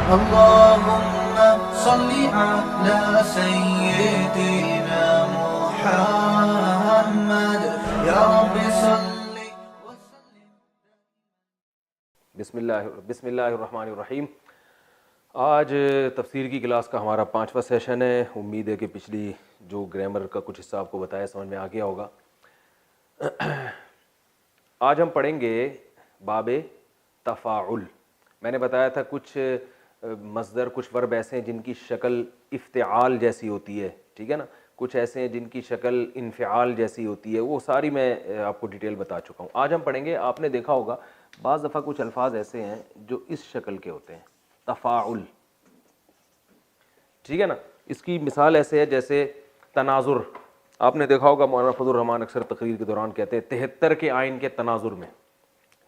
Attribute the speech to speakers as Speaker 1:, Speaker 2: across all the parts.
Speaker 1: اللهم صل على سيدنا محمد يا رب صل وسلم.
Speaker 2: بسم اللہ الرحمن الرحیم. آج تفسیر کی کلاس کا ہمارا 5واں سیشن ہے. امید ہے کہ پچھلی جو گرامر کا کچھ حصہ آپ کو بتایا سمجھ میں آ گیا ہوگا. آج ہم پڑھیں گے باب تفاعل. میں نے بتایا تھا کچھ مصدر، کچھ ورب ایسے ہیں جن کی شکل افتعال جیسی ہوتی ہے، ٹھیک ہے نا. کچھ ایسے ہیں جن کی شکل انفعال جیسی ہوتی ہے. وہ ساری میں آپ کو ڈیٹیل بتا چکا ہوں. آج ہم پڑھیں گے، آپ نے دیکھا ہوگا بعض دفعہ کچھ الفاظ ایسے ہیں جو اس شکل کے ہوتے ہیں، تفاعل، ٹھیک ہے نا. اس کی مثال ایسے ہے جیسے تناظر. آپ نے دیکھا ہوگا مولانا فضل الرحمان اکثر تقریر کے دوران کہتے ہیں 73 کے آئین کے تناظر میں،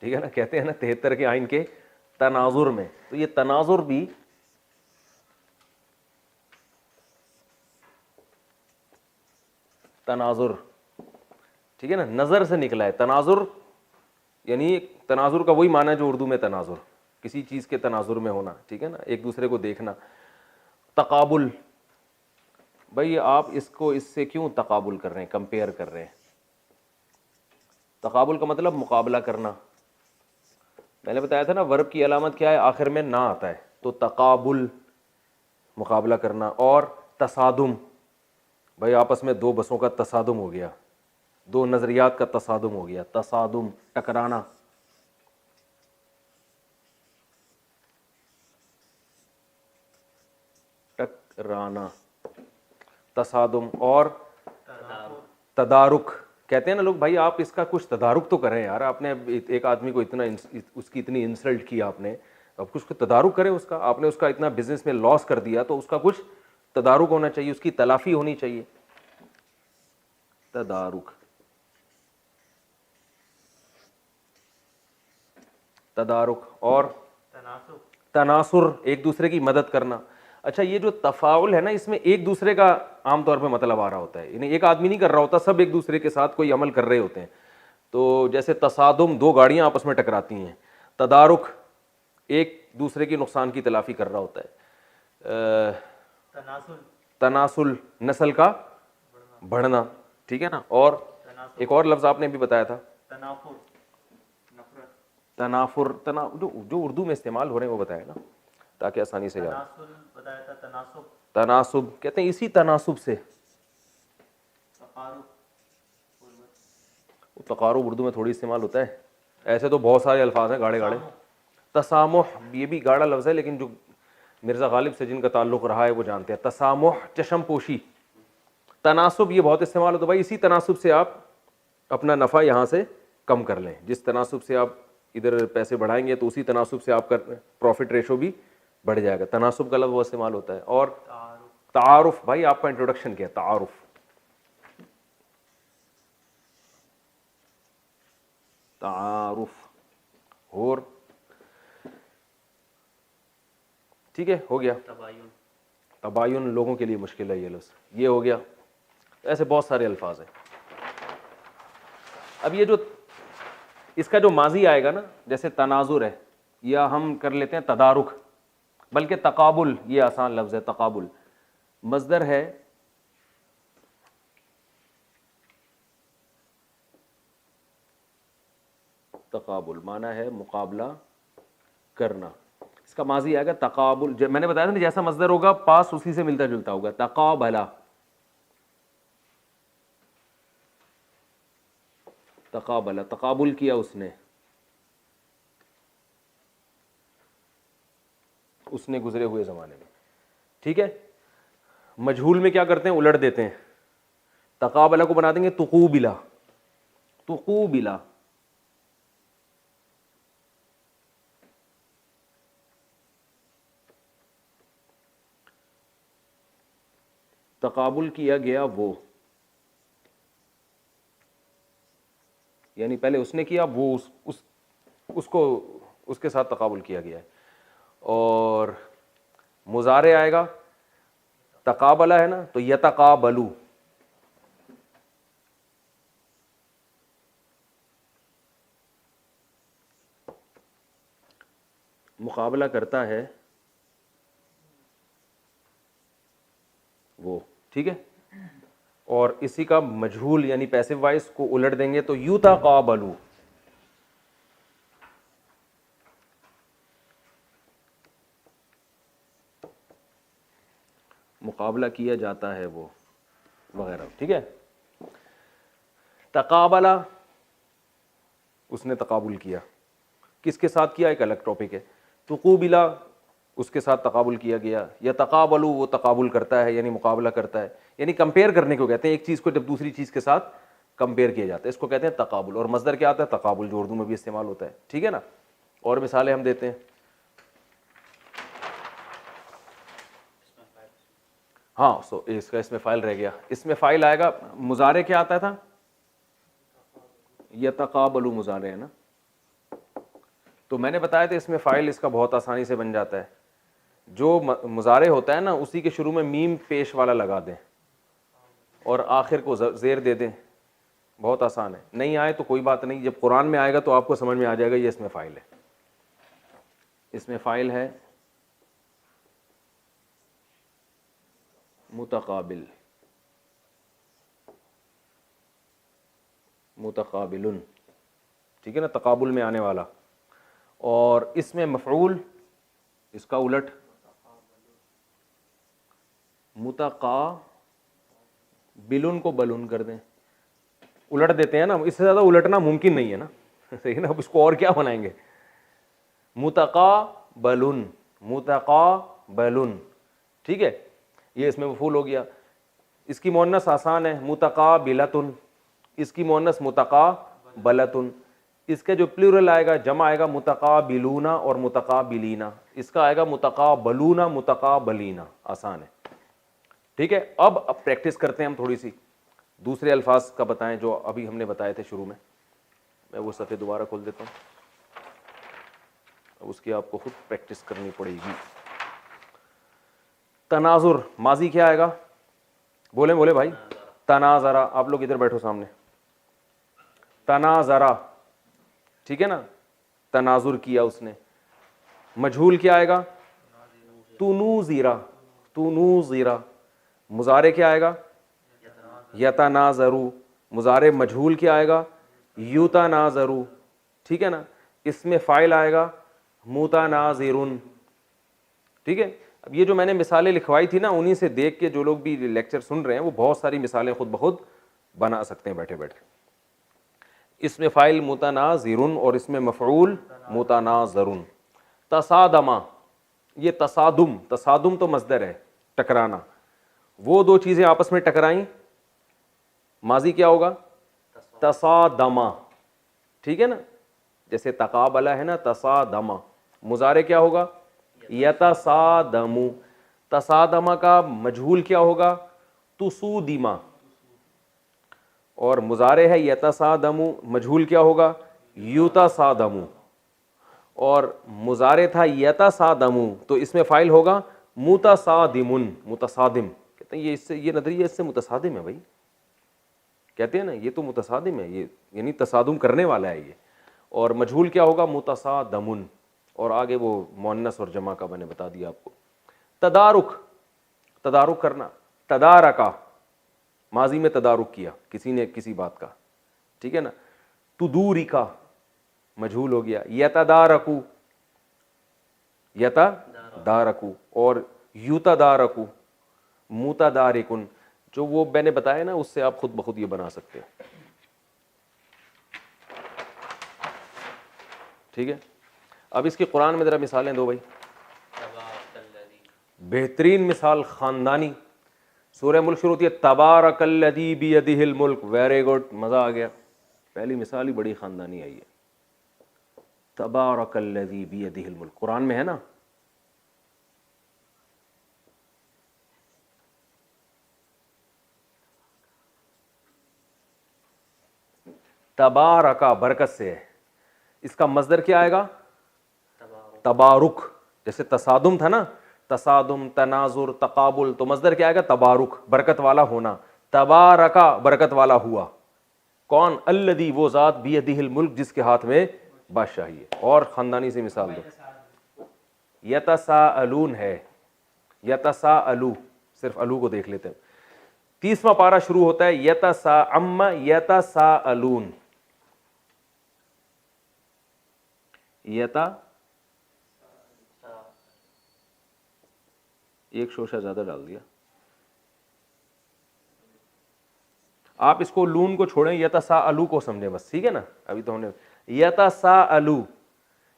Speaker 2: ٹھیک ہے نا، کہتے ہیں نا 73 کے آئین کے تناظر میں. تو یہ تناظر بھی تناظر، ٹھیک ہے نا، نظر سے نکلا ہے. تناظر یعنی تناظر کا وہی معنی ہے جو اردو میں تناظر، کسی چیز کے تناظر میں ہونا، ٹھیک ہے نا، ایک دوسرے کو دیکھنا. تقابل، بھئی آپ اس کو اس سے کیوں تقابل کر رہے ہیں، کمپیئر کر رہے ہیں. تقابل کا مطلب مقابلہ کرنا. میں نے بتایا تھا نا ورب کی علامت کیا ہے، آخر میں نہ آتا ہے. تو تقابل مقابلہ کرنا. اور تصادم، بھئی آپس میں دو بسوں کا تصادم ہو گیا، دو نظریات کا تصادم ہو گیا. تصادم ٹکرانا. ٹکرانا، تصادم. اور تدارک. کہتے ہیں نا لوگ بھائی آپ اس کا کچھ تدارک تو کریں یار، آپ نے ایک آدمی کو اتنا اس کی اتنی انسلٹ کی آپ نے، اب کچھ تدارک کریں اس کا. آپ نے اس کا اتنا بزنس میں لاس کر دیا تو اس کا کچھ تدارک ہونا چاہیے، اس کی تلافی ہونی چاہیے. تدارک، تدارک. اور تناصر، ایک دوسرے کی مدد کرنا. اچھا یہ جو تفاعل ہے نا، اس میں ایک دوسرے کا عام طور پہ مطلب آ رہا ہوتا ہے، یعنی ایک آدمی نہیں کر رہا ہوتا، سب ایک دوسرے کے ساتھ کوئی عمل کر رہے ہوتے ہیں. تو جیسے تصادم، دو گاڑیاں آپس میں ٹکراتی ہیں. تدارک، ایک دوسرے کی نقصان کی تلافی کر رہا ہوتا ہے. تناسل، نسل کا بڑھنا، ٹھیک ہے نا. اور ایک اور لفظ آپ نے بھی بتایا تھا، تنافر. جو اردو میں استعمال ہو رہے ہیں وہ بتائے نا تاکہ آسانی سے یاد. تناسب کہتے ہیں اسی تناسب سے. تقارب اردو میں تھوڑی استعمال ہوتا ہے، ایسے تو بہت سارے الفاظ ہیں گاڑے گاڑے. تسامح، یہ بھی گاڑا لفظ ہے لیکن جو مرزا غالب سے جن کا تعلق رہا ہے وہ جانتے ہیں. تسامح، چشم پوشی. تناسب یہ بہت استعمال ہوتا ہے بھائی، اسی تناسب سے آپ اپنا نفع یہاں سے کم کر لیں. جس تناسب سے آپ ادھر پیسے بڑھائیں گے تو اسی تناسب سے آپ کا پروفٹ ریشو بھی بڑھ جائے گا. تناسب کا لفظ وہ استعمال ہوتا ہے. اور تعارف، بھائی آپ کا انٹروڈکشن کیا ہے، تعارف. تعارف. اور ٹھیک ہے، ہو گیا. تباین لوگوں کے لیے مشکل ہے یہ لفظ، یہ ہو گیا. ایسے بہت سارے الفاظ ہیں. اب یہ جو اس کا جو ماضی آئے گا نا، جیسے تناظر ہے، یا ہم کر لیتے ہیں تدارک، بلکہ تقابل یہ آسان لفظ ہے. تقابل مصدر ہے تقابل، معنی ہے مقابلہ کرنا. اس کا ماضی آئے گا تقابل. میں نے بتایا تھا نا جیسا مصدر ہوگا پاس اسی سے ملتا جلتا ہوگا. تقابلا، تقابلا، تقابل کیا اس نے گزرے ہوئے زمانے میں، ٹھیک ہے. مجہول میں کیا کرتے ہیں، الٹ دیتے ہیں. تقابلا کو بنا دیں گے تقوبلا. تقوبلا، تقابل کیا گیا وہ، یعنی پہلے اس نے کیا، وہ اس کو اس کے ساتھ تقابل کیا گیا ہے. اور مضارع آئے گا، تقابلہ ہے نا تو یتقابلو، مقابلہ کرتا ہے وہ, ٹھیک ہے. اور اسی کا مجہول یعنی پیسو وائس کو الٹ دیں گے تو یتقابلو. مقابلہ کیا جاتا ہے وہ وغیرہ, ٹھیک ہے. تقابلہ, اس نے تقابل کیا, کس کے ساتھ کیا ایک الگ ٹاپک ہے. تقوبلہ, اس کے ساتھ تقابل کیا گیا. یا تقابلو, وہ تقابل کرتا ہے یعنی مقابلہ کرتا ہے, یعنی کمپیئر کرنے کو کہتے ہیں, ایک چیز کو جب دوسری چیز کے ساتھ کمپیئر کیا جاتا ہے اس کو کہتے ہیں تقابل. اور مصدر کیا آتا ہے؟ تقابل, جو اردو میں بھی استعمال ہوتا ہے, ٹھیک ہے نا. اور مثالیں ہم دیتے ہیں. ہاں اس کا اس میں فائل رہ گیا. اس میں فائل آئے گا, مضارع کیا آتا تھا؟ یتقابلو مضارع ہے نا. تو میں نے بتایا تھا اس میں فائل اس کا بہت آسانی سے بن جاتا ہے. جو مضارع ہوتا ہے نا اسی کے شروع میں میم پیش والا لگا دیں اور آخر کو زیر دے دیں, بہت آسان ہے. نہیں آئے تو کوئی بات نہیں, جب قرآن میں آئے گا تو آپ کو سمجھ میں آ جائے گا یہ اس میں فائل ہے. اس میں فائل ہے متقابل, متقابلن, ٹھیک ہے نا, تقابل میں آنے والا. اور اس میں مفعول, اس کا الٹ متقابلن کو بلن کر دیں, الٹ دیتے ہیں نا, اس سے زیادہ الٹنا ممکن نہیں ہے نا, صحیح نا. اب اس کو اور کیا بنائیں گے؟ متقابلن, متقابلن, ٹھیک ہے. یہ اس میں مفعول ہو گیا. اس کی مؤنث آسان ہے, متقابلتن, اس کی مؤنث متقابلتن. اس کا جو پلورل آئے گا, جمع آئے گا متقابلون اور متقابلین. اس کا آئے گا متقابلون متقابلین, آسان ہے, ٹھیک ہے. اب پریکٹس کرتے ہیں ہم تھوڑی سی, دوسرے الفاظ کا بتائیں جو ابھی ہم نے بتائے تھے شروع میں. میں وہ صفحے دوبارہ کھول دیتا ہوں, اب اس کی آپ کو خود پریکٹس کرنی پڑے گی. تناظر, ماضی کیا آئے گا؟ بولیں بولے بھائی. تناظرا, آپ لوگ ادھر بیٹھو سامنے. تناظرا, ٹھیک ہے نا, تناظر کیا اس نے. مجہول کیا آئے گا؟ تنوزیرا, تنوزیرا. مضارع کیا آئے گا؟ یتناظرو. مضارع مجہول کیا آئے گا؟ یتناظرو, ٹھیک ہے نا. اس میں فاعل آئے گا متناظرن, ٹھیک ہے. اب یہ جو میں نے مثالیں لکھوائی تھی نا, انہی سے دیکھ کے جو لوگ بھی لیکچر سن رہے ہیں وہ بہت ساری مثالیں خود بخود بنا سکتے ہیں بیٹھے بیٹھے. اس میں فاعل متناظرن اور اس میں مفعول متناظرن. تصادما, یہ تصادم, تصادم تو مصدر ہے, ٹکرانا. وہ دو چیزیں آپس میں ٹکرائیں, ماضی کیا ہوگا؟ تصادما, ٹھیک ہے نا. جیسے تقابلہ ہے نا, تصادما. مضارع کیا ہوگا؟ یتصادمو. تصادما کا مجہول کیا ہوگا؟ تسودیما. اور مضارع ہے یتصادمو, مجہول کیا ہوگا؟ یتصادمو. اور مضارع تھا یتصادمو تو اس میں فاعل ہوگا متصادمن, متصادم. کہتے ہیں یہ اس سے, یہ نظریہ اس سے متصادم ہے بھائی, کہتے ہیں نا یہ تو متصادم ہے, یہ یعنی تصادم کرنے والا ہے یہ. اور مجہول کیا ہوگا؟ متصادمن. اور آگے وہ مؤنث اور جمع کا میں نے بتا دیا آپ کو. تدارک, تدارک کرنا. تدارکا, ماضی میں تدارک کیا کسی نے کسی بات کا, ٹھیک ہے نا. تدورکا, مجہول ہو گیا. یتدارکو, یتدارکو. اور یتدارکو, متدارکن. جو وہ میں نے بتایا نا اس سے آپ خود بخود یہ بنا سکتے ہیں, ٹھیک ہے. اب اس کی قرآن میں ذرا مثالیں دو بھائی. بہترین مثال خاندانی, سورہ ملک شروع ہوتی ہے تبارک الذی بیدہ الملک. ویری گڈ, مزہ آ گیا, پہلی مثال ہی بڑی خاندانی آئی ہے. تبارک الذی بیدہ الملک, قرآن میں ہے نا. تبارکا برکت سے ہے. اس کا مصدر کیا آئے گا؟ تبارک. جیسے تصادم تھا نا, تصادم, تناظر, تقابل, تو مصدر کیا آئے گا؟ تبارک, برکت والا ہونا. تبارکا, برکت والا ہوا. کون؟ الذی, وہ ذات, بیدہ الملک, جس کے ہاتھ میں بادشاہی ہے. اور خاندانی سے مثال دو. یتساءلون ہے, یتساءلو, صرف الو کو دیکھ لیتے ہیں. 30واں پارہ شروع ہوتا ہے یتساءم یتساءلون. ایک شوشہ زیادہ ڈال دیا. آپ اس کو لون کو چھوڑیں, یتساءلو کو سمجھیں بس, ٹھیک ہے نا. ابھی تو ہم نے یتساءلو,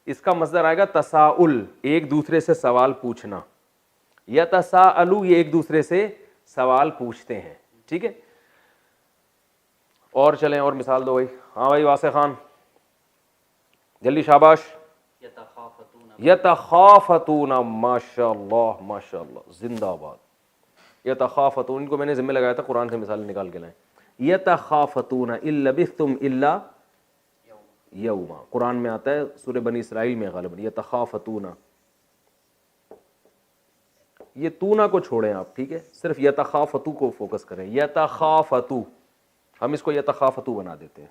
Speaker 2: اس کا مصدر آئے گا تساؤل, ایک دوسرے سے سوال پوچھنا. یتساءلو یہ ایک دوسرے سے سوال پوچھتے ہیں, ٹھیک ہے. اور چلیں اور مثال دو بھائی. ہاں بھائی واسع خان جلدی, شاباش. یتخافتون, ماشاء اللہ ماشاء اللہ, زندہ باد. یتخافتون, ان کو میں نے ذمہ لگایا تھا قرآن سے مثال نکال کے لائیں. یتخافتون ان لبثتم الا یوما, قرآن میں آتا ہے سورہ بنی اسرائیل میں غالباً. یتخافتون, یہ تونا کو چھوڑیں آپ, ٹھیک ہے, صرف یتخافتو کو فوکس کریں. یتخافتو, ہم اس کو یتخافتو بنا دیتے ہیں,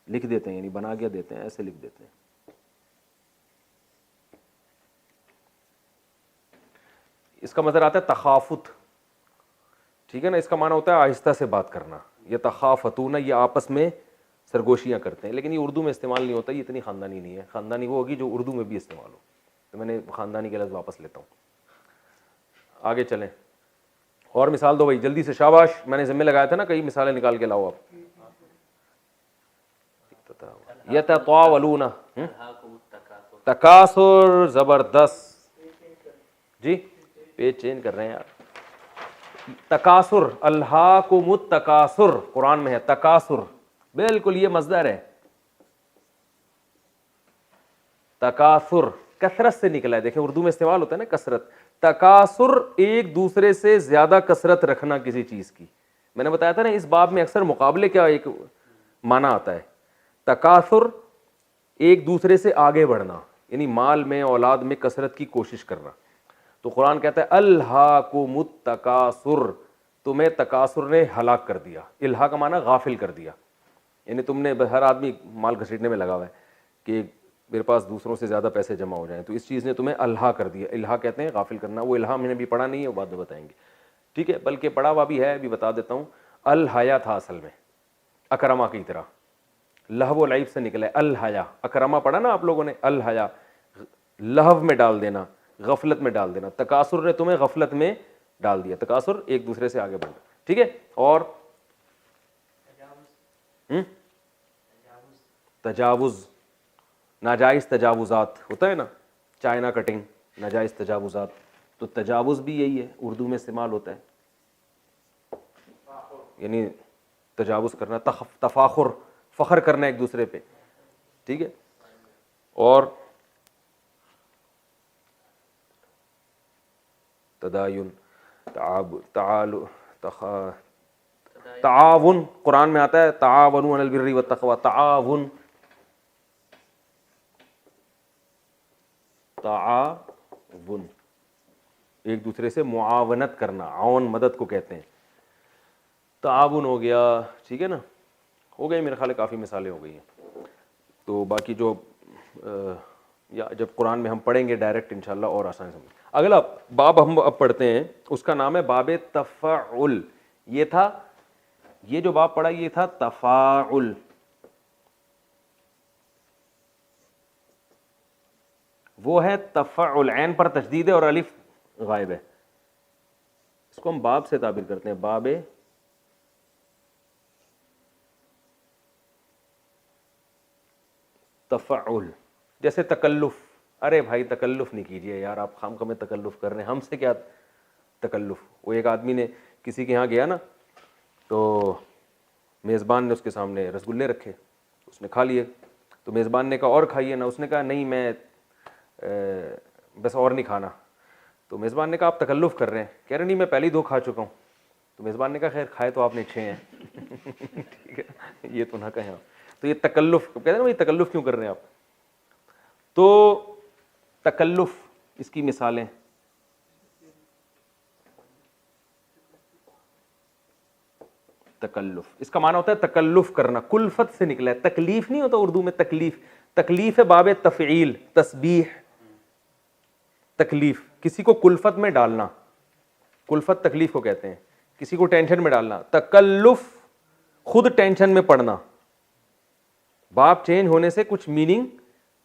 Speaker 2: لکھ دیتے ہیں, یعنی بنا کے دیتے ہیں, ایسے لکھ دیتے ہیں. اس کا مطلب آتا ہے تخافت, ٹھیک ہے نا. اس کا معنی ہوتا ہے آہستہ سے بات کرنا. یتخافتون, یہ آپس میں سرگوشیاں کرتے ہیں, لیکن یہ اردو میں استعمال نہیں ہوتا, یہ اتنی خاندانی نہیں ہے. خاندانی وہ ہوگی جو اردو میں بھی استعمال ہو, تو میں نے خاندانی کے لفظ واپس لیتا ہوں. آگے چلیں, اور مثال دو بھائی جلدی سے, شاباش. میں نے ذمہ لگایا تھا نا, کئی مثالیں نکال کے لاؤ آپ. یتطاولون, تکاثر, زبردست جی, پیج چینج کر رہے ہیں یار. تکاثر, الہاکم التکاثر, قرآن میں ہے تکاثر, بالکل یہ مصدر ہے. تکاثر کثرت سے نکلا ہے, دیکھیں اردو میں استعمال ہوتا ہے نا کثرت. تکاثر ایک دوسرے سے زیادہ کثرت رکھنا کسی چیز کی. میں نے بتایا تھا نا اس باب میں اکثر مقابلے کا ایک معنی آتا ہے. تکاثر ایک دوسرے سے آگے بڑھنا, یعنی مال میں, اولاد میں کثرت کی کوشش کرنا. تو قرآن کہتا ہے الہاکم التکاثر, تمہیں تکاثر نے ہلاک کر دیا. الہا کا معنی غافل کر دیا, یعنی تم نے, ہر آدمی مال گھسیٹنے میں لگا ہوا ہے کہ میرے پاس دوسروں سے زیادہ پیسے جمع ہو جائیں, تو اس چیز نے تمہیں الہا کر دیا. الہا کہتے ہیں غافل کرنا. وہ الہا میں نے بھی پڑھا نہیں ہے, وہ بعد میں بتائیں گے, ٹھیک ہے, بلکہ پڑھا ہوا بھی ہے, ابھی بتا دیتا ہوں. الحیا تھا اصل میں اکرما کی طرح, لہو و لعب سے نکلا ہے الحیا. اکرما پڑھا نا آپ لوگوں نے, الحیا لہو میں ڈال دینا, غفلت میں ڈال دینا. تکاثر نے تمہیں غفلت میں ڈال دیا. تکاثر ایک دوسرے سے آگے بڑھنا, ٹھیک ہے. اور تجاوز, ناجائز تجاوزات ہوتا ہے نا, چائنا کٹنگ, ناجائز تجاوزات. تو تجاوز بھی یہی ہے, اردو میں استعمال ہوتا ہے, یعنی تجاوز کرنا, تفاخر, فخر کرنا ایک دوسرے پہ, ٹھیک ہے. اور تداین, تعاون, قرآن میں آتا ہے تعاونوا علی البر والتقوی. تعاون, تعاون ایک دوسرے سے معاونت کرنا, عون مدد کو کہتے ہیں. تعاون ہو گیا, ٹھیک ہے نا. ہو گئی میرے خیال ہے, کافی مثالیں ہو گئی ہیں. تو باقی جو یا جب قرآن میں ہم پڑھیں گے ڈائریکٹ انشاءاللہ اور آسانی سمجھ. اگلا باب ہم اب پڑھتے ہیں, اس کا نام ہے باب تفاعل. یہ تھا, یہ جو باب پڑھا یہ تھا تفاعل. وہ ہے تفاعل, عین پر تشدید ہے اور الف غائب ہے. اس کو ہم باب سے تعبیر کرتے ہیں, باب تفاعل. جیسے تکلف, ارے بھائی تکلف نہیں کیجیے یار, آپ خام خواہ میں تکلف کر رہے ہیں, ہم سے کیا تکلف. وہ ایک آدمی نے کسی کے یہاں گیا نا, تو میزبان نے اس کے سامنے رسگلے رکھے, اس نے کھا لیے. تو میزبان نے کہا اور کھائیے نا, اس نے کہا نہیں میں بس اور نہیں کھانا. تو میزبان نے کہا آپ تکلف کر رہے ہیں. کہہ رہے نہیں میں پہلے ہی 2 کھا چکا ہوں. تو میزبان نے کہا خیر کھائے تو آپ نے 6 ہیں. ٹھیک ہے, یہ تو نہ کہیں آپ. تو یہ تکلف کہتے ہیں نا, یہ تکلف کیوں کر رہے ہیں آپ. تو تکلف, اس کی مثالیں, تکلف اس کا معنی ہوتا ہے تکلف کرنا, کلفت سے نکلا ہے. تکلیف نہیں ہوتا اردو میں تکلیف, تکلیف ہے باب تفعیل, تسبیح, تکلیف کسی کو کلفت میں ڈالنا. کلفت تکلیف کو کہتے ہیں, کسی کو ٹینشن میں ڈالنا. تکلف خود ٹینشن میں پڑنا, باب چینج ہونے سے کچھ میننگ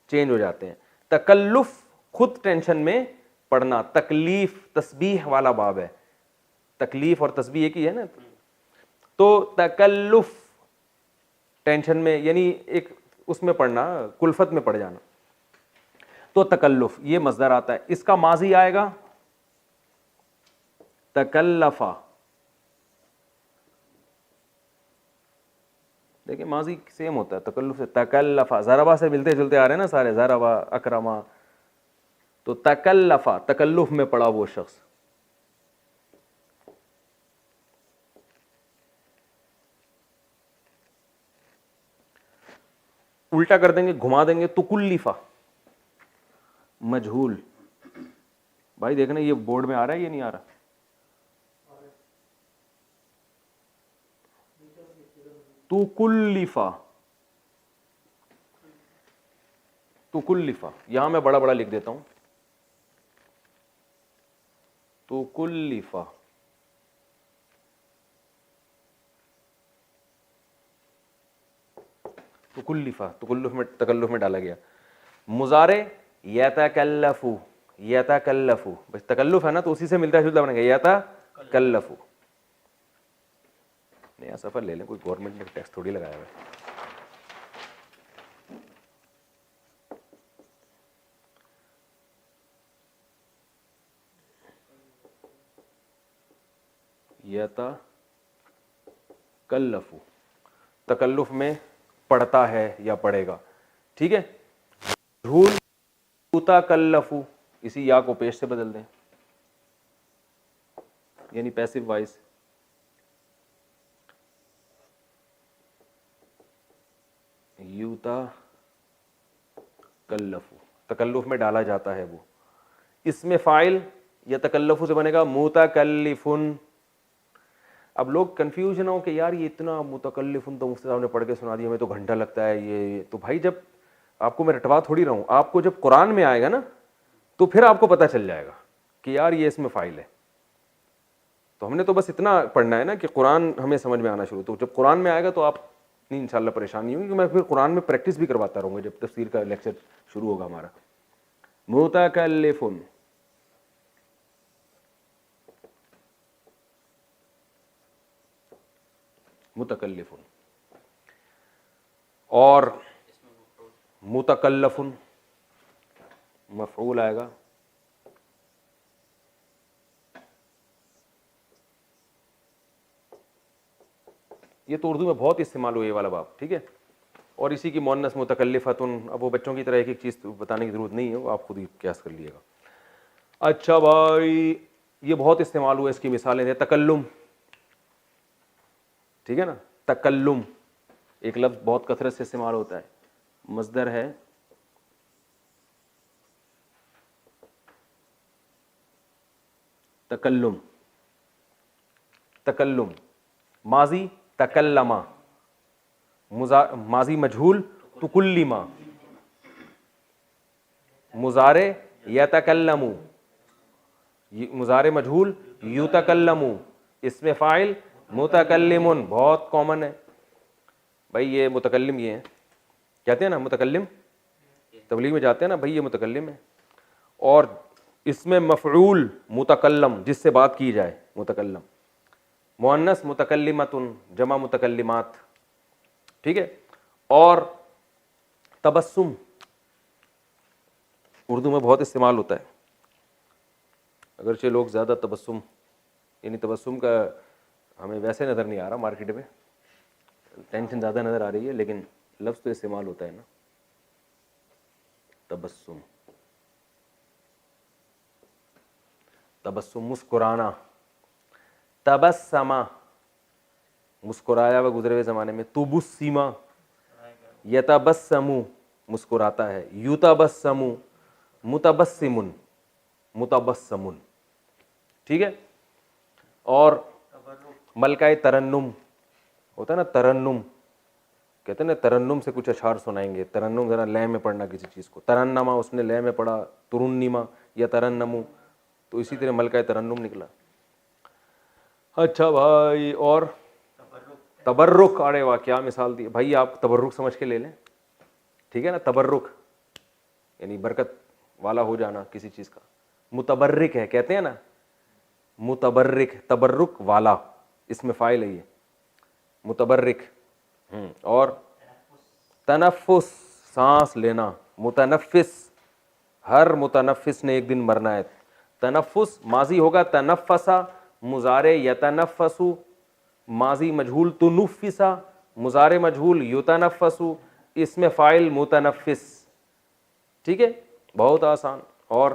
Speaker 2: چینج ہو جاتے ہیں. تکلف خود ٹینشن میں پڑنا. تکلیف تسبیح والا باب ہے, تکلیف اور تسبیح ایک ہی ہے نا. تو تکلف ٹینشن میں یعنی ایک اس میں پڑنا, کلفت میں پڑ جانا. تو تکلف یہ مصدر آتا ہے. اس کا ماضی آئے گا تکلفا. دیکھیں ماضی سیم ہوتا ہے تکلف سے. تکلفا ضربا سے ملتے جلتے آ رہے ہیں نا سارے, ضربا اکرما. تو تکلفا تکلف میں پڑا وہ شخص. الٹا کر دیں گے, گھما دیں گے, تکلفا مجہول. بھائی دیکھنا یہ بورڈ میں آ رہا ہے یہ نہیں آ رہا؟ تکلفا, تکلفا یہاں میں بڑا بڑا لکھ دیتا ہوں. تکلفا تکلفا تکلف میں ڈالا گیا. مضارع یتکلفو, یتکلفو بس تکلف ہے نا تو اسی سے ملتا جلتا بنے گا یتکلفو. نیا سفر لے لیں, کوئی گورنمنٹ نے ٹیکس تھوڑی لگایا ہوا ہے. یتکلفو تکلف میں پڑھتا ہے یا پڑھے گا, ٹھیک ہے. مجہول یتکلفو, اسی یا کو پیش سے بدل دیں یعنی پیسو وائس. یتکلفو تکلف میں ڈالا جاتا ہے وہ. اس میں فاعل یا تکلفو سے بنے گا متکلفن. اب لوگ کنفیوژن ہو کہ یار یہ اتنا متکلفن تو مفتی صاحب نے پڑھ کے سنا دیا, ہمیں تو گھنٹہ لگتا ہے یہ. تو بھائی جب آپ کو میں رٹوا تھوڑی رہا ہوں, آپ کو جب قرآن میں آئے گا نا تو پھر آپ کو پتہ چل جائے گا کہ یار یہ اس میں فاعل ہے. تو ہم نے تو بس اتنا پڑھنا ہے نا کہ قرآن ہمیں سمجھ میں آنا شروع. تو جب قرآن میں آئے گا تو آپ نہیں انشاءاللہ پریشان نہیں ہوں گی, میں پھر قرآن میں پریکٹس بھی کرواتا رہوں گا جب تفسیر کا لیکچر شروع ہوگا ہمارا. متکلفن متکلفن. اور متکلفن مفعول آئے گا. یہ تو اردو میں بہت استعمال ہوئی یہ والا باب, ٹھیک ہے. اور اسی کی مؤنث متکلفتن. اب وہ بچوں کی طرح ایک ایک چیز بتانے کی ضرورت نہیں ہے, وہ آپ خود ہی قیاس کر لیے گا. اچھا بھائی یہ بہت استعمال ہوا, اس کی مثالیں ہیں. تکلم, ٹھیک ہے نا. تکلم ایک لفظ بہت کثرت سے استعمال ہوتا ہے, مصدر ہے تکلم. تکلم ماضی تکلما, ماضی مجہول تکلما, مضارع یتکلمو, مضارع مجہول یتکلمو, اس میں فاعل متکلمن. بہت کامن ہے بھائی یہ متکلم, یہ ہے کہتے ہیں نا متکلم, تبلیغ میں جاتے ہیں نا بھائی یہ متکلم ہے. اور اس میں مفعول متکلم, جس سے بات کی جائے, متکلم. مؤنث متکلمتن, جمع متکلمات, ٹھیک ہے. اور تبسم اردو میں بہت استعمال ہوتا ہے, اگرچہ لوگ زیادہ تبسم یعنی تبسم کا ہمیں ویسے نظر نہیں آ رہا مارکیٹ میں, ٹینشن زیادہ نظر آ رہی ہے, لیکن لفظ تو استعمال ہوتا ہے نا تبسم. تبسم مسکرانا, تبسما مسکرایا ہوا گزرے ہوئے زمانے میں. تبسما یتبسمو مسکراتا ہے. یتبسمو متبسمن, متبسمن, ٹھیک ہے. اور ملکہ ترنم ہوتا ہے نا, ترنم کہتے ہیں نا ترنم سے کچھ اشعار سنائیں گے. ترنم ذرا لے میں پڑھنا کسی چیز کو, ترنما اس نے لے میں پڑھا, ترنما یا ترنمو, تو اسی طرح ملکہ ترنم نکلا. اچھا بھائی، اور تبرک، ارے واہ کیا مثال دی بھائی، آپ تبرک سمجھ کے لے لیں، ٹھیک ہے نا، تبرک یعنی برکت والا ہو جانا کسی چیز کا. متبرک ہے کہتے ہیں نا، متبرک، تبرک والا، اس میں فاعل ہے یہ متبرک. اور تنفس، سانس لینا، متنفس، ہر متنفس نے ایک دن مرنا ہے. تنفس ماضی ہوگا تنفسا، مضارع یتنفس، ماضی مجہول تنفسا، مضارع مجہول یتنفس، اس میں فاعل متنفس. ٹھیک ہے، بہت آسان. اور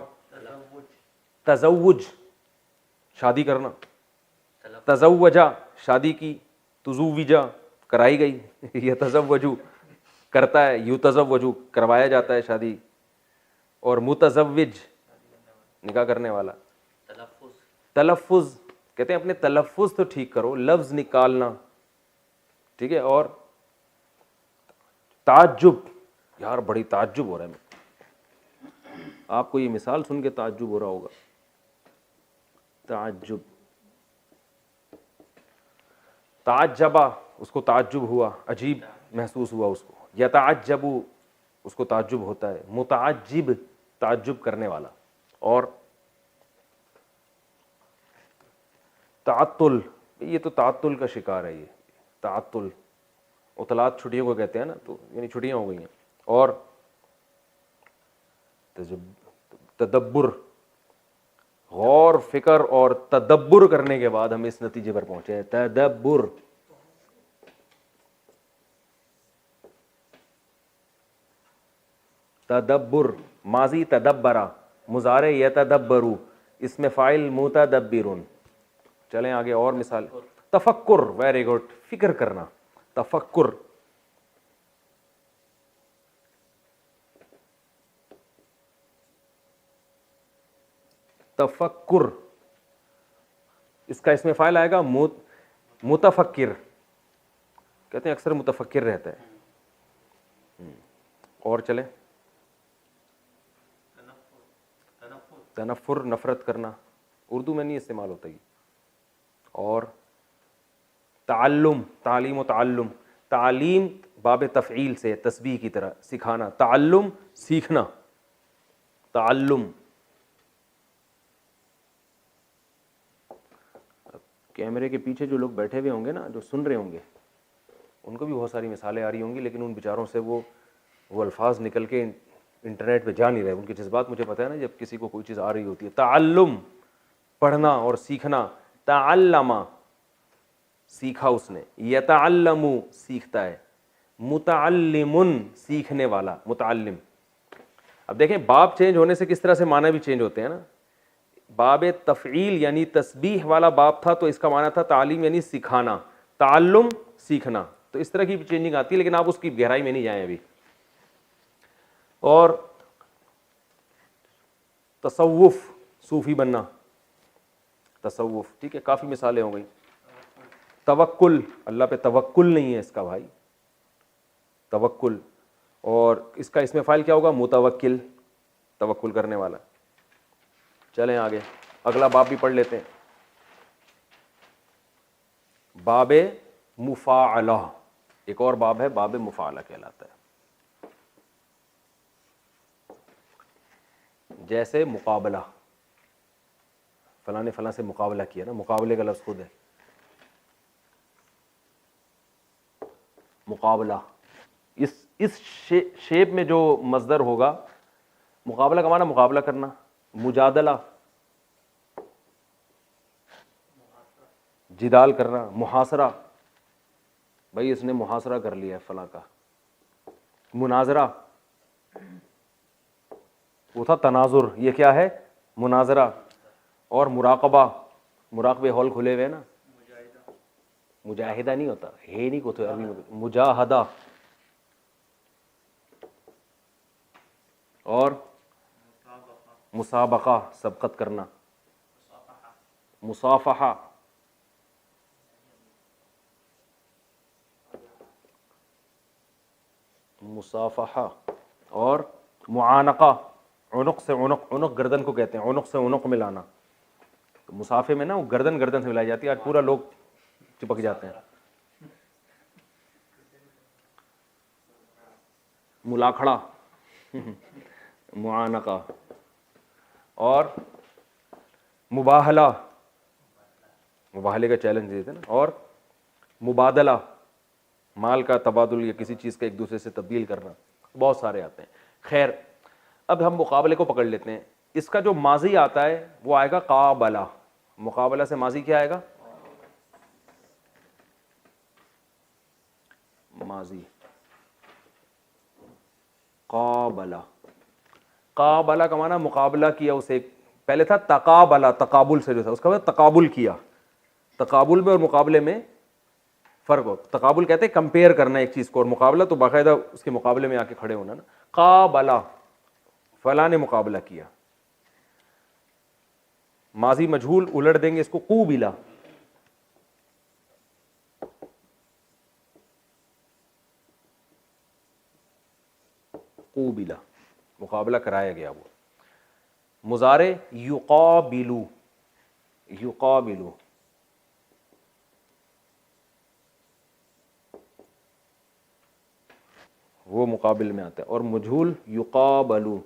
Speaker 2: تزوج، شادی کرنا، تزوجا شادی کی، تزوجا کرائی گئی، یتزوجو کرتا ہے، یتزوجو کروایا جاتا ہے شادی. اور متزوج نکاح کرنے والا. تلفظ کہتے ہیں اپنے تلفظ تو ٹھیک کرو، لفظ نکالنا. ٹھیک ہے. اور تعجب، یار بڑی تعجب ہو رہا ہے، آپ کو یہ مثال سن کے تعجب ہو رہا ہوگا. تعجب، تعجبا اس کو تعجب ہوا، عجیب محسوس ہوا اس کو. یتعجب اس کو تعجب ہوتا ہے. متعجب تعجب کرنے والا. اور تعطل، یہ تو تعطل کا شکار ہے، یہ تعطل، عطلات چھٹیوں کو کہتے ہیں نا، تو یعنی چھٹیاں ہو گئی ہیں. اور تدبر، غور فکر اور تدبر کرنے کے بعد ہم اس نتیجے پر پہنچے ہیں. تدبر، تدبر ماضی تدبرا، مضارع یتدبرو، اس میں فاعل متدبرون. چلیں آگے اور مثال. تفکر، ویری گڈ، فکر کرنا، تفکر. تفکر اس کا اس میں فاعل آئے گا متفکر، کہتے ہیں اکثر متفکر رہتا ہے. اور چلیں، تنفر نفرت کرنا، اردو میں نہیں استعمال ہوتا یہ. اور تعلم، تعلیم و تعلم، تعلیم باب تفعیل سے تسبیح کی طرح سکھانا، تعلم سیکھنا، تعلم. کیمرے کے پیچھے جو لوگ بیٹھے ہوئے ہوں گے نا، جو سن رہے ہوں گے، ان کو بھی بہت ساری مثالیں آ رہی ہوں گی، لیکن ان بیچاروں سے وہ الفاظ نکل کے انٹرنیٹ پہ جا نہیں رہے. ان کے جذبات مجھے پتہ ہے نا، جب کسی کو کوئی چیز آ رہی ہوتی ہے. تعلم پڑھنا اور سیکھنا، تعلم سیکھا اس نے، یتعلم سیکھتا ہے، متعلم سیکھنے والا، متعلم. اب دیکھیں باب چینج ہونے سے کس طرح سے معنی بھی چینج ہوتے ہیں نا. باب تفعیل یعنی تسبیح والا باب تھا تو اس کا معنی تھا تعلیم یعنی سکھانا، تعلم سیکھنا. تو اس طرح کی بھی چینجنگ آتی ہے، لیکن آپ اس کی گہرائی میں نہیں جائیں ابھی. اور تصوف، صوفی بننا، تصوف. ٹھیک ہے، کافی مثالیں ہو گئی. توکل، اللہ پہ توکل نہیں ہے اس کا بھائی، توکل. اور اس کا اس میں فاعل کیا ہوگا؟ متوکل، توکل کرنے والا. چلیں آگے، اگلا باب بھی پڑھ لیتے ہیں. باب مفاعلہ، ایک اور باب ہے، باب مفاعلہ کہلاتا ہے. جیسے مقابلہ، فلاں نے فلاں سے مقابلہ کیا نا، مقابلے کا لفظ خود ہے مقابلہ. اس شیپ میں جو مصدر ہوگا، مقابلہ کا معنی مقابلہ کرنا، مجادلہ جدال کرنا، محاصرہ، بھائی اس نے محاصرہ کر لیا ہے فلاں کا. مناظرہ وہ تھا تناظر، یہ کیا ہے؟ مناظرہ. اور مراقبہ، مراقبے ہال کھلے ہوئے نا، مجاہدہ نہیں ہوتا ہے، نہیں کو تو عربی میں مجاہدہ. اور مسابقہ سبقت کرنا، مصافحہ، مصافحہ. اور معانقہ، عنق سے عنق، عنق گردن کو کہتے ہیں، عنق سے عنق ملانا. تو مسافے میں نا وہ گردن گردن سے ملائی جاتی ہے, آج پورا لوگ چپک جاتے ہیں. ملاکھڑا, معانقہ, اور مباہلہ, مباہلے کا چیلنج دیتے ہیں نا, اور مبادلہ, مال کا تبادل یا کسی چیز کا ایک دوسرے سے تبدیل کرنا, بہت سارے آتے ہیں. خیر اب ہم مقابلے کو پکڑ لیتے ہیں. اس کا جو ماضی آتا ہے وہ آئے گا قابلہ. مقابلہ سے ماضی کیا آئے گا؟ ماضی قابلہ. قابلہ کا معنی مقابلہ کیا اسے. پہلے تھا تقابلہ, تقابل سے جو تھا اس کا مطلب تقابل کیا. تقابل میں اور مقابلے میں فرق ہو. تقابل کہتے ہیں کمپیئر کرنا ایک چیز کو, اور مقابلہ تو باقاعدہ اس کے مقابلے میں آ کے کھڑے ہونا نا. قابلہ, فلاں نے مقابلہ کیا. ماضی مجہول الٹ دیں گے اس کو قوبلہ. قوبلہ, مقابلہ کرایا گیا. وہ مضارع یقابلو, یقابلو, وہ مقابل میں آتا ہے. اور مجہول یقابلو,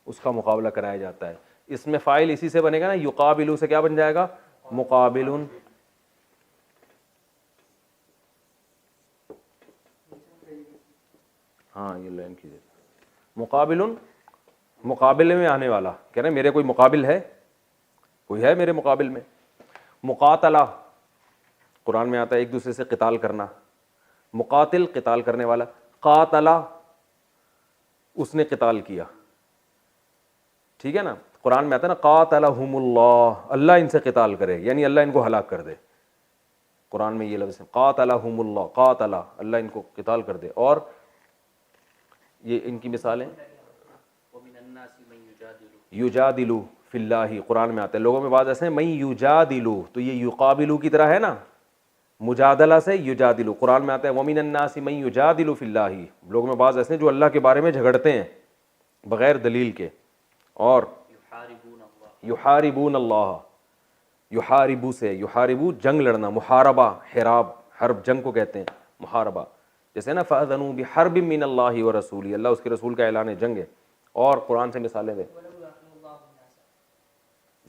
Speaker 2: اس کا مقابلہ کرایا جاتا ہے. اس میں فاعل اسی سے بنے گا نا, یقابلو سے کیا بن جائے گا؟ مقابلن. ہاں یہ لائن کیجیے. مقابلن, مقابلے میں آنے والا. کہہ رہے ہیں میرے کوئی مقابل ہے, کوئی ہے میرے مقابل میں. مقاتلہ, قرآن میں آتا ہے ایک دوسرے سے قتال کرنا. مقاتل, قتال کرنے والا. قاتلہ, اس نے قتال کیا. ٹھیک ہے نا. قرآن میں آتا ہے نا قاتلہم اللہ, اللہ ان سے قتال کرے, یعنی اللہ ان کو ہلاک کر دے. قرآن میں یہ لفظ ہے قاتلہم اللہ, قاتلہ, اللہ ان کو قتال کر دے. اور یہ ان کی مثالیں یجادلو فی اللہ, قرآن میں آتا ہے. لوگوں میں بعض ایسے ہیں من یجادلو, تو یہ یقابلو کی طرح ہے نا, مجادلہ سے یجادلو. قرآن میں آتا ہے ومن الناس من یجادل فی اللہ, لوگوں میں بعض ایسے ہیں جو اللہ کے بارے میں جھگڑتے ہیں بغیر دلیل کے. اور یحاربون اللہ, یحاربو سے, یحاربو جنگ لڑنا, محاربہ, حراب, حرب جنگ کو کہتے ہیں, محاربہ. جیسے نا فأذنوا بحرب من اللہ ورسولہ, اللہ اس کے رسول کا اعلان جنگ ہے. اور قرآن سے مثالیں دیں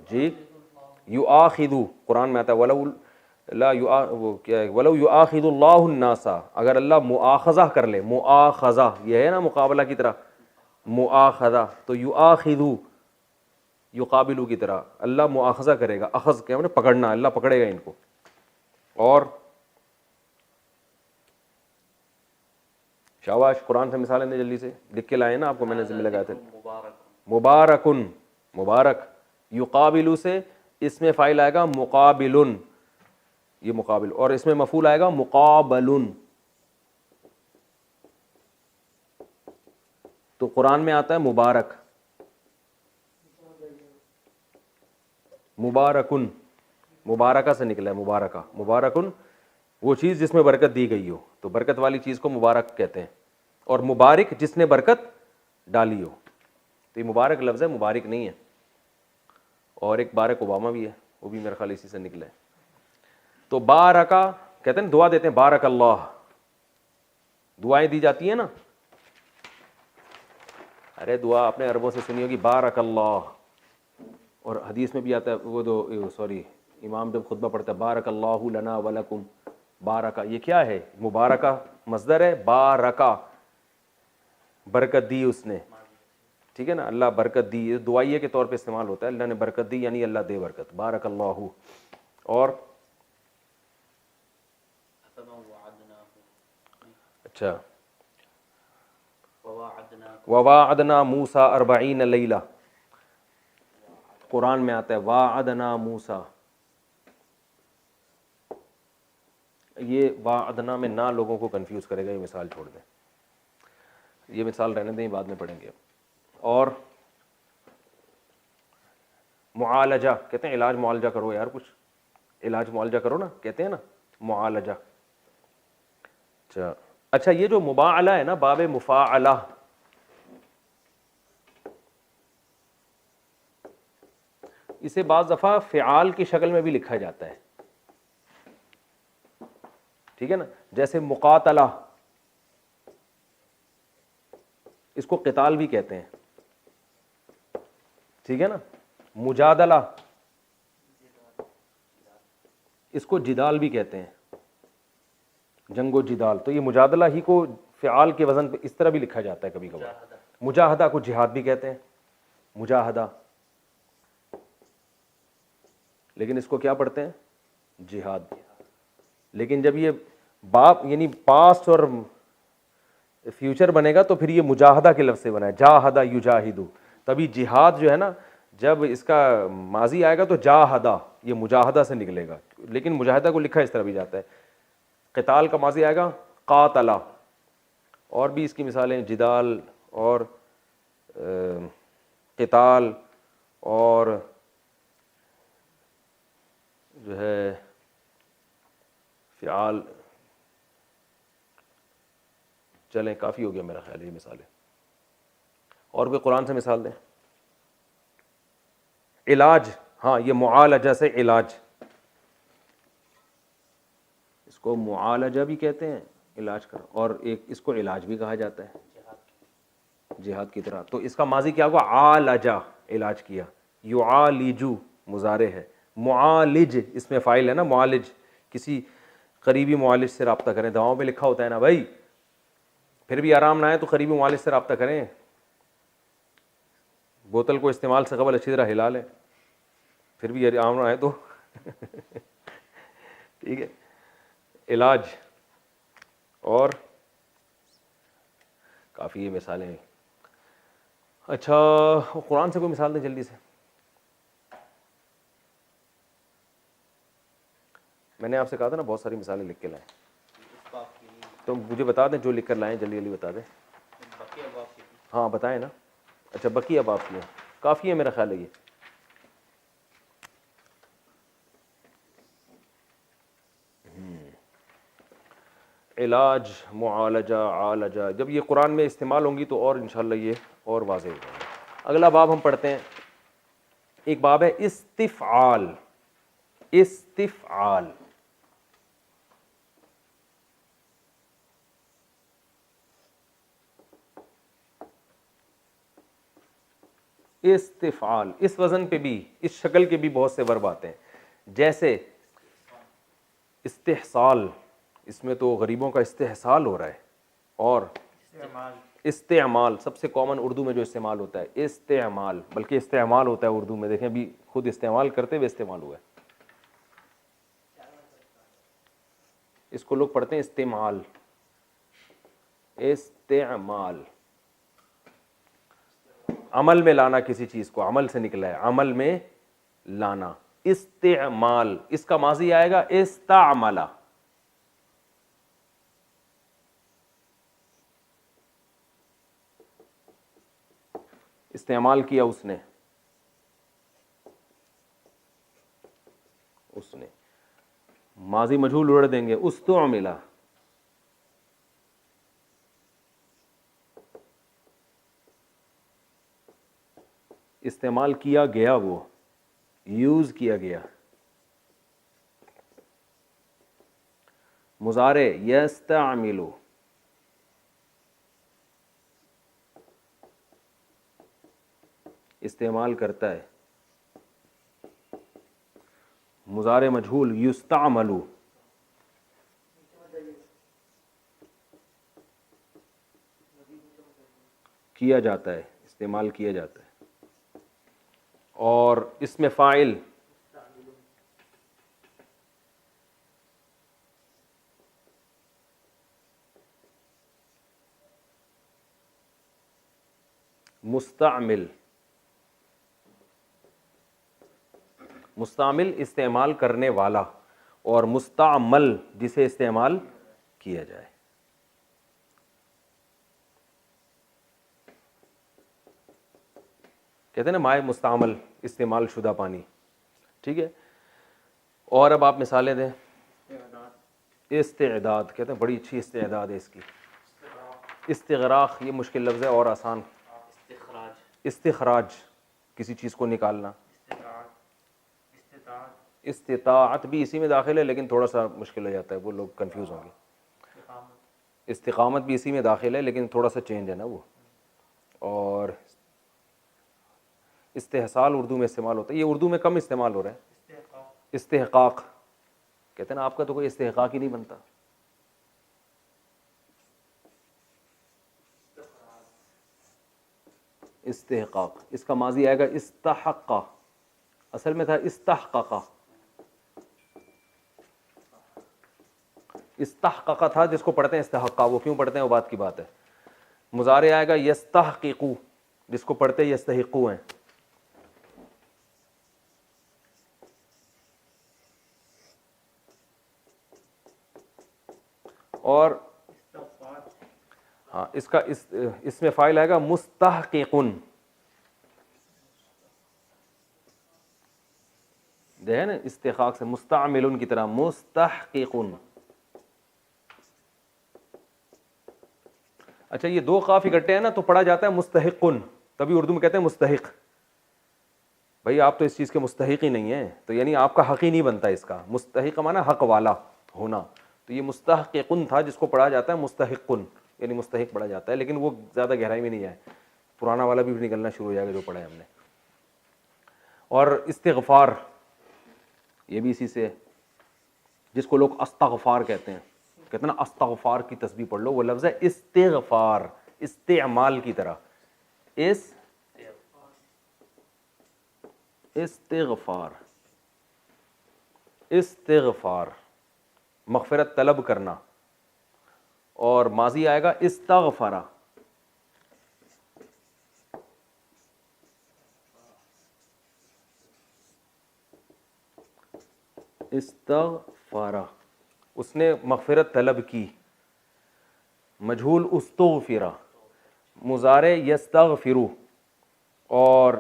Speaker 2: جی. یؤاخذو, قرآن میں آتا ہے ولو لا وہ کیا ہے, ولو یؤاخذ اللہ الناس, اگر اللہ مؤاخذہ کر لے. مؤاخذہ یہ ہے نا مقابلہ کی طرح, مؤاخذہ. تو یؤاخذو, یقابلو کی طرح اللہ مؤاخذہ کرے گا. اخذ کیا ہے پکڑنا, اللہ پکڑے گا ان کو. اور شاباش, قرآن سے مثالیں دیں جلدی سے, لکھ کے لائے نا آپ کو, میں نے ذمہ لگایا تھا. مبارکن, مبارک. یقابلو سے اس میں فاعل آئے گا مقابلن, یہ مقابل. اور اس میں مفعول آئے گا مقابلن. تو قرآن میں آتا ہے مبارک, مبارکن, مبارکہ سے نکلا ہے مبارکہ. مبارکن وہ چیز جس میں برکت دی گئی ہو, تو برکت والی چیز کو مبارک کہتے ہیں. اور مبارک جس نے برکت ڈالی ہو. تو یہ مبارک لفظ ہے, مبارک نہیں ہے. اور ایک بارک اوباما بھی ہے, وہ بھی میرے خیال اسی سے نکلا ہے. تو بارکا کہتے ہیں دعا دیتے ہیں, بارک اللہ, دعائیں دی جاتی ہیں نا. ارے دعا آپ نے عربوں سے سنی ہوگی, بارک اللہ. اور حدیث میں بھی آتا ہے, وہ دو سوری امام جب خطبہ پڑھتا ہے بارک اللہ لنا ولکم, بارکا یہ کیا ہے؟ مبارکہ مصدر ہے, بارکا برکت دی اس نے. ٹھیک ہے نا, اللہ برکت دی, یہ دعائیے کے طور پہ استعمال ہوتا ہے. اللہ نے برکت دی یعنی اللہ دے برکت, بارک اللہ. اور اچھا وواعدنا موسیٰ 40 لیلہ, قرآن میں آتا ہے واعدنا موسیٰ. یہ واعدنا میں نہ لوگوں کو کنفیوز کرے گا, یہ مثال چھوڑ دیں, یہ مثال رہنے دیں, بعد میں پڑھیں گے. اور معالجہ کہتے ہیں, علاج معالجہ کرو یار, کچھ علاج معالجہ کرو نا, کہتے ہیں نا معالجہ. اچھا یہ جو مباعلہ ہے نا, باب مفاعلہ, اسے بعض دفعہ فعال کی شکل میں بھی لکھا جاتا ہے, ٹھیک ہے نا, جیسے مقاتلہ, اس کو قتال بھی کہتے ہیں, ٹھیک ہے نا. مجادلہ, اس کو جدال بھی کہتے ہیں, جنگ و جدال. تو یہ مجادلہ ہی کو فعال کے وزن پہ اس طرح بھی لکھا جاتا ہے کبھی کبھار. مجاہدہ کو جہاد بھی کہتے ہیں, مجاہدہ, لیکن اس کو کیا پڑھتے ہیں, جہاد. لیکن جب یہ باپ یعنی پاسٹ اور فیوچر بنے گا تو پھر یہ مجاہدہ کے لفظ سے بنا ہے, جاہدہ یجاہدو. تبھی جہاد جو ہے نا, جب اس کا ماضی آئے گا تو جاہدہ, یہ مجاہدہ سے نکلے گا, لیکن مجاہدہ کو لکھا اس طرح بھی جاتا ہے. قتال کا ماضی آئے گا قاتلہ. اور بھی اس کی مثالیں جدال اور قتال اور جو ہے فعال. چلیں کافی ہو گیا میرا خیال یہ مثالیں, اور کوئی قرآن سے مثال دیں. علاج, ہاں یہ معالجہ سے علاج, اس کو معالجہ بھی کہتے ہیں, علاج کا, اور ایک اس کو علاج بھی کہا جاتا ہے جہاد کی طرح. تو اس کا ماضی کیا ہوگا, عالجہ, علاج کیا. یعالجو مضارع ہے, معالج اس میں فاعل ہے نا, معالج. کسی قریبی معالج سے رابطہ کریں, دواؤں پہ لکھا ہوتا ہے نا بھائی, پھر بھی آرام نہ آئے تو قریبی معالج سے رابطہ کریں. بوتل کو استعمال سے قبل اچھی طرح ہلا لیں, پھر بھی آرام نہ آئے تو ٹھیک ہے. علاج اور کافی یہ مثالیں ہیں. اچھا قرآن سے کوئی مثال دیں جلدی سے. میں نے آپ سے کہا تھا نا بہت ساری مثالیں لکھ کے لائیں, تو مجھے بتا دیں جو لکھ کر لائیں, جلدی جلدی بتا دیں. ہاں بتائیں نا. اچھا بقیہ باب کی ہیں, کافی ہے میرا خیال ہے یہ. علاج, معالجہ, عالجہ, جب یہ قرآن میں استعمال ہوں گی تو اور انشاءاللہ یہ اور واضح ہو جائے گا. اگلا باب ہم پڑھتے ہیں, ایک باب ہے استفعال. استفعال, استفعال, اس وزن پہ بھی, اس شکل کے بھی بہت سے ورب آتے ہیں, جیسے استحصال, اس میں تو غریبوں کا استحصال ہو رہا ہے. اور استعمال, سب سے کامن اردو میں جو استعمال ہوتا ہے استعمال, بلکہ استعمال ہوتا ہے اردو میں, دیکھیں ابھی خود استعمال کرتے ہوئے استعمال ہوا ہے. اس کو لوگ پڑھتے ہیں استعمال. استعمال, عمل میں لانا کسی چیز کو, عمل سے نکلا ہے, عمل میں لانا. استعمال, اس کا ماضی آئے گا استعملا. استعمال کیا اس نے, اس نے. ماضی مجہول اڑ دیں گے, استعملا. استعمال کیا گیا, وہ یوز کیا گیا. مضارع یستعمل, استعمال کرتا ہے. مضارع مجہول یستعمل, کیا جاتا ہے, استعمال کیا جاتا ہے. اور اس میں فاعل مستعمل. مستعمل استعمال کرنے والا, اور مستعمل جسے استعمال کیا جائے. کہتے ہیں نا مائع مستعمل, استعمال شدہ پانی, ٹھیک ہے. اور اب آپ مثالیں دیں. استعداد, کہتے ہیں بڑی اچھی استعداد ہے اس کی. استغراق, یہ مشکل لفظ ہے اور آسان. استخراج, کسی چیز کو نکالنا. استطاعت بھی اسی میں داخل ہے لیکن تھوڑا سا مشکل ہو جاتا ہے, وہ لوگ کنفیوز ہوں گے. استقامت بھی اسی میں داخل ہے لیکن تھوڑا سا چینج ہے نا وہ. اور استحصال اردو میں استعمال ہوتا ہے, یہ اردو میں کم استعمال ہو رہا ہے. استحقاق کہتے ہیں نا, آپ کا تو کوئی استحقاق ہی نہیں بنتا. استحقاق, اس کا ماضی آئے گا استحقا, اصل میں تھا استحققا. استحققا تھا جس کو پڑھتے ہیں استحقا, وہ کیوں پڑھتے ہیں وہ بات کی بات ہے. مضارع آئے گا یستحققو, جس کو پڑھتے یستحقو ہیں. اور ہاں اس کا اس میں فاعل آئے گا مستحققن. دیکھیں نا استحقاق سے مستعمل کی طرح مستحققن. اچھا یہ دو قاف اکٹھے ہیں نا تو پڑھا جاتا ہے مستحقن, تبھی اردو میں کہتے ہیں مستحق. بھائی آپ تو اس چیز کے مستحق ہی نہیں ہیں, تو یعنی آپ کا حق ہی نہیں بنتا اس کا. مستحق معنی حق والا ہونا, تو یہ مستحققن تھا جس کو پڑھا جاتا ہے مستحقن, یعنی مستحق پڑھا جاتا ہے, لیکن وہ زیادہ گہرائی میں نہیں ہے, پرانا والا بھی نکلنا شروع ہو جائے گا جو پڑھا ہے ہم نے. اور استغفار یہ بھی اسی سے ہے, جس کو لوگ استغفار کہتے ہیں. کہتے ہیں نا استغفار کی تسبیح پڑھ لو, وہ لفظ ہے استغفار, استعمال کی طرح. استغفار, استغفار مغفرت طلب کرنا. اور ماضی آئے گا استغفرا. استغفرا, اس نے مغفرت طلب کی. مجہول استغفرا, مضارع یستغفرو, اور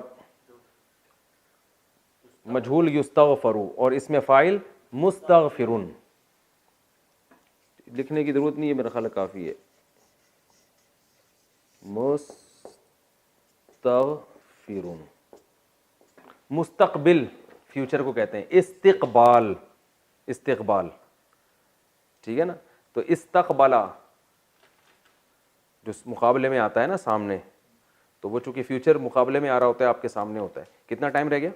Speaker 2: مجہول یستغفرو, اور اس میں فاعل مستغفرن. لکھنے کی ضرورت نہیں ہے, میرا خیال کافی ہے. مستغفرن. مستقبل فیوچر کو کہتے ہیں استقبال. استقبال ٹھیک ہے نا. تو استقبلا جو مقابلے میں آتا ہے نا سامنے, تو وہ چونکہ فیوچر مقابلے میں آ رہا ہوتا ہے, آپ کے سامنے ہوتا ہے. کتنا ٹائم رہ گیا؟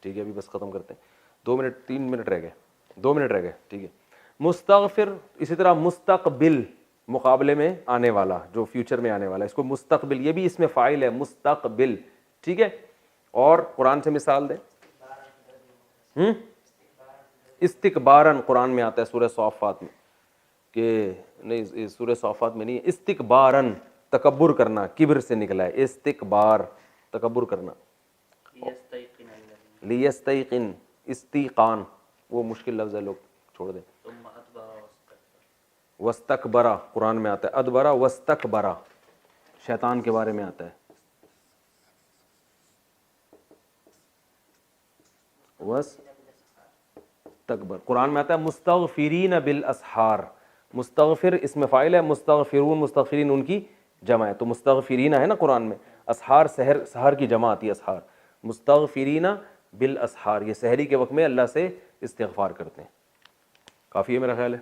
Speaker 2: ٹھیک ہے ابھی بس ختم کرتے ہیں, 2 منٹ 3 منٹ رہ گئے, 2 منٹ رہ گئے. ٹھیک ہے. مستغفر اسی طرح مستقبل مقابلے میں آنے والا, جو فیوچر میں آنے والا, اس کو مستقبل, یہ بھی اس میں فاعل ہے مستقبل. ٹھیک ہے. اور قرآن سے مثال دیں. استکبارن قرآن میں آتا ہے سورہ صافات میں, کہ نہیں سورہ صافات میں نہیں ہے, استکبارن تکبر کرنا, کبر سے نکلا ہے استکبار, تکبر کرنا. لیستیقن, استیقان وہ مشکل لفظ ہے, لوگ چھوڑ دیں. وستکبرا قرآن میں آتا ہے, ادبرا وستکبرا شیطان کے بارے میں آتا ہے. وستکبر قرآن میں آتا ہے مستغفرین بالاسحار. مستغفر اس میں فاعل ہے, مستغفرون مستغفرین ان کی جمع ہے, تو مستغفرین ہے نا قرآن میں. اسحار سحر کی جمع آتی ہے اسحار. مستغفرین بالاسحار, یہ سحری کے وقت میں اللہ سے استغفار کرتے ہیں. کافی ہے میرا خیال ہے.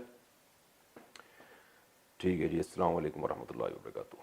Speaker 2: ٹھیک ہے جی, السلام علیکم ورحمۃ اللہ وبرکاتہ.